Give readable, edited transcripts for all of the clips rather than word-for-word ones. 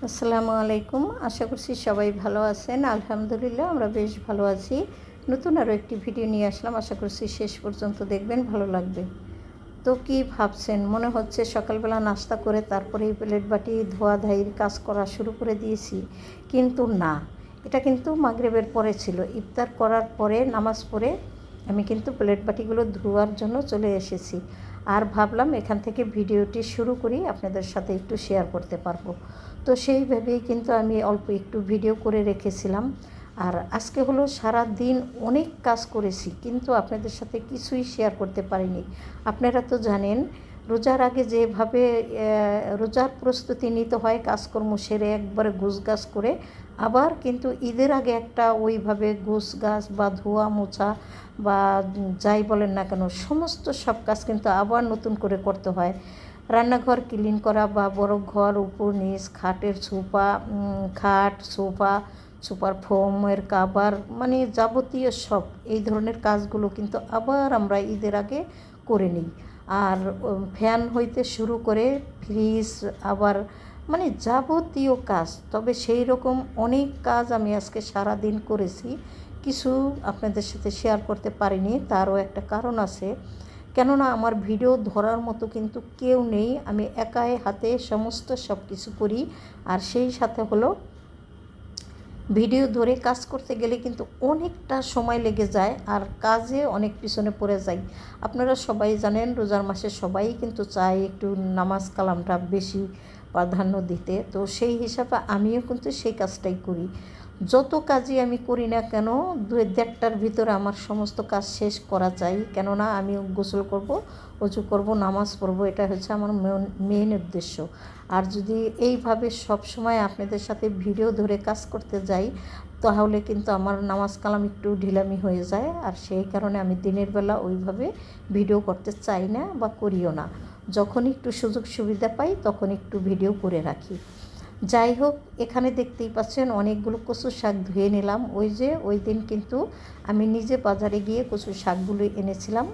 আসসালামু আলাইকুম। আশা করছি সবাই ভালো আছেন। আলহামদুলিল্লাহ আমরা বেশ ভালো আছি। নতুন আরও একটি ভিডিও নিয়ে আসলাম। আশা করছি শেষ পর্যন্ত দেখবেন, ভালো লাগবে। তো কি ভাবছেন? মনে হচ্ছে সকালবেলা নাস্তা করে তারপরেই প্লেট বাটি ধোয়া ধাইয়ের কাজ করা শুরু করে দিয়েছি, কিন্তু না, এটা কিন্তু মাগরিবের পরে ছিল। ইফতার করার পরে নামাজ পড়ে আমি কিন্তু প্লেট বাটিগুলো ধোয়ার জন্য চলে এসেছি। আর ভাবলাম এখান থেকে ভিডিওটি শুরু করি, আপনাদের সাথে একটু শেয়ার করতে পারবো। তো সেইভাবেই কিন্তু আমি অল্প একটু ভিডিও করে রেখেছিলাম। আর আজকে হলো সারা দিন অনেক কাজ করেছি, কিন্তু আপনাদের সাথে কিছুই শেয়ার করতে পারিনি। আপনারা তো জানেন রোজার আগে যেভাবে রোজার প্রস্তুতি নিতে হয়, কাজকর্ম সেরে একবারে গুছগাছ করে, আবার কিন্তু ঈদের আগে একটা ওইভাবে গুছগাছ বা ধোয়া মোছা বা যাই বলেন না কেন, সমস্ত সব কাজ কিন্তু আবার নতুন করে করতে হয়। রান্নাঘর ক্লিন করা বা বড় ঘর উপর নিচ, খাটের সোফা, খাট সোফা, সুপার ফোমের কাভার, মানে যাবতীয় সব এই ধরনের কাজগুলো কিন্তু আবার আমরা ঈদের আগে করে নিই। আর ফ্যান হইতে শুরু করে ফ্রিজ, আবার মানে যাবতীয় কাজ। তবে সেই রকম অনেক কাজ আমি আজকে সারা দিন করেছি, কিছু আপনাদের সাথে শেয়ার করতে পারিনি। তারও একটা কারণ আছে, কেননা আমার ভিডিও ধরার মতো কিন্তু কেউ নেই। আমি একাই হাতে সমস্ত সব কিছু করি। আর সেই সাথে হলো ভিডিও ধরে কাজ করতে গেলে কিন্তু অনেকটা সময় লেগে যায়, আর কাজে অনেক পিছনে পড়ে যাই। আপনারা সবাই জানেন রোজার মাসে সবাই কিন্তু চায় একটু নামাজ কালামটা বেশি প্রাধান্য দিতে। তো সেই হিসাবে আমিও কিন্তু সেই কাজটাই করি। যত কাজই আমি করি না কেন, 2-1.5টার ভিতরে আমার সমস্ত কাজ শেষ করা চাই। কেননা আমি গোসল করব, অজু করব, নামাজ পড়ব, এটা হচ্ছে আমার মেন উদ্দেশ্য। আর যদি এইভাবে সব সময় আপনাদের সাথে ভিডিও ধরে কাজ করতে যাই, তাহলে কিন্তু আমার নামাজ কালাম একটু ঢিলামি হয়ে যায়। আর সেই কারণে আমি দিনের বেলা ওইভাবে ভিডিও করতে চাই না বা করিও না। যখন একটু সুযোগ সুবিধা পাই তখন একটু ভিডিও করে রাখি। যাই হোক, এখানে দেখতেই পাচ্ছেন অনেকগুলো কচু শাক ধুয়ে নিলাম। ওই দিন কিন্তু আমি নিজে বাজারে গিয়ে কচু শাকগুলো এনেছিলাম,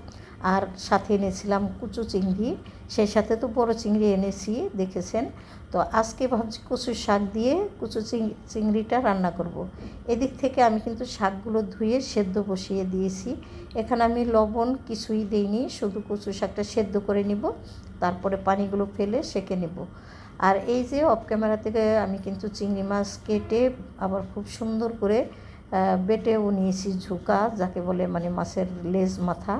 আর সাথে এনেছিলাম কুচু চিংড়ি। সেই সাথে তো বড় চিংড়ি এনেছি, দেখেছেন। তো আজকে ভাবছি কচু শাক দিয়ে কুচু চিংড়িটা রান্না করব। এদিক থেকে আমি কিন্তু শাকগুলো ধুয়ে সেদ্ধ বসিয়ে দিয়েছি। এখানে আমি লবণ কিছুই দিইনি, শুধু কচু শাকটা সেদ্ধ করে নিব, তারপরে পানিগুলো ফেলে সেঁকে নেব। আর এই যে অফ ক্যামেরা থেকে আমি কিন্তু চিংড়ি মাছ কেটে আবার খুব সুন্দর করে বেটেও নিয়েছি, ঝুকা যাকে বলে, মানে মাছের লেজ মাথা।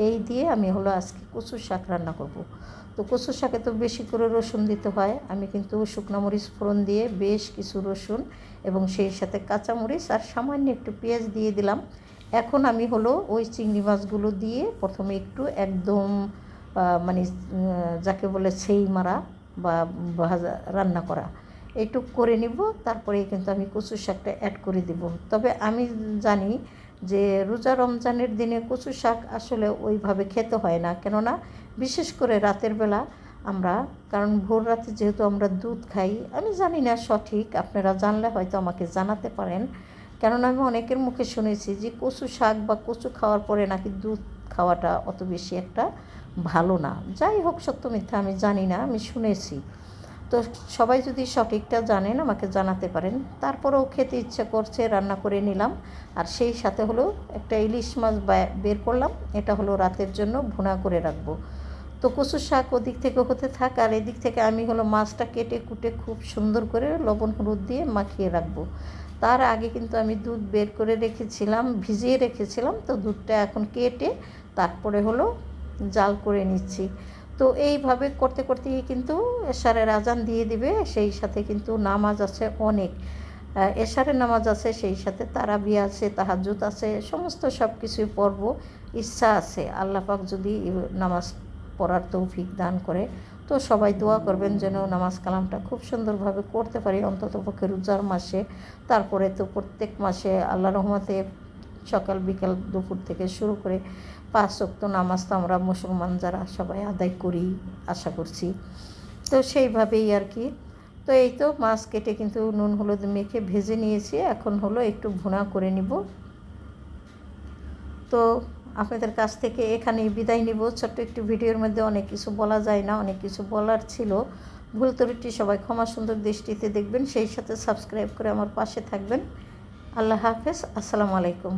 এই দিয়ে আমি হলো আজকে কচু শাক রান্না করব। তো কচু শাকে তো বেশি করে রসুন দিতে হয়। আমি কিন্তু শুকনো মরিচ ফোড়ন দিয়ে বেশ কিছু রসুন এবং সেই সাথে কাঁচামরিচ আর সামান্য একটু পেঁয়াজ দিয়ে দিলাম। এখন আমি হলো ওই চিংড়ি মাছগুলো দিয়ে প্রথমে একটু একদম মানে যাকে বলে সেই মারা বা ভাজা রান্না করা এইটুক করে নিব। তারপরে কিন্তু আমি কচু শাকটা অ্যাড করে দেব। তবে আমি জানি যে রোজা রমজানের দিনে কচু শাক আসলে ওইভাবে খেতে হয় না, কেননা বিশেষ করে রাতের বেলা আমরা, কারণ ভোর রাতে যেহেতু আমরা দুধ খাই। আমি জানি না সঠিক, আপনারা জানলে হয়তো আমাকে জানাতে পারেন। কেননা আমি অনেকের মুখে শুনেছি যে কচু শাক বা কচু খাওয়ার পরে নাকি দুধ খাওয়াটা অত বেশি একটা ভালো না। যাই হোক, সত্য মিথ্যা আমি জানি না, আমি শুনেছি। তো সবাই যদি সঠিকটা জানেন আমাকে জানাতে পারেন। তারপরেও খেতে ইচ্ছা করছে, রান্না করে নিলাম। আর সেই সাথে হলো একটা ইলিশ মাছ বের করলাম, এটা হলো রাতের জন্য ভুনা করে রাখবো। তো কচু শাক ওদিক থেকে হতে থাক, আর এদিক থেকে আমি হলো মাছটা কেটে কুটে খুব সুন্দর করে লবণ হলুদ দিয়ে মাখিয়ে রাখবো। তার আগে কিন্তু আমি দুধ বের করে রেখেছিলাম, ভিজিয়ে রেখেছিলাম। তো দুধটা এখন কেটে তারপরে হলো জাল করে নিচ্ছি। তো এইভাবে করতে করতেই কিন্তু এশারের আজান দিয়ে দিবে। সেই সাথে কিন্তু নামাজ আছে অনেক, এশারের নামাজ আছে, সেই সাথে তারাবি আছে, তাহাজ্জুদ আছে, সমস্ত সব কিছুই পড়ব। ইচ্ছা আছে, আল্লাহ পাক যদি নামাজ পড়ার তৌফিক দান করে। তো সবাই দোয়া করবেন যেন নামাজ কালামটা খুব সুন্দরভাবে করতে পারি, অন্ততপক্ষে রোজার মাসে। তারপরে তো প্রত্যেক মাসে আল্লাহ রহমতে সকাল বিকাল দুপুর থেকে শুরু করে 5 ওয়াক্ত নামাজ তো আমরা মুসলমান যারা সবাই আদায় করি, আশা করছি। তো সেইভাবেই আর কি। তো এই তো মাছ কেটে কিন্তু নুন হলুদ মেখে ভেজে নিয়েছি, এখন হলো একটু ভুনা করে নিব। তো আপনাদের কাছ থেকে এখানেই বিদায় নিব। ছোট্ট একটু ভিডিওর মধ্যে অনেক কিছু বলা যায় না, অনেক কিছু বলার ছিল। ভুল ত্রুটি সবাই ক্ষমা সুন্দর দৃষ্টিতে দেখবেন, সেই সাথে সাবস্ক্রাইব করে আমার পাশে থাকবেন। আল্লাহ হাফেজ, আসসালামু আলাইকুম।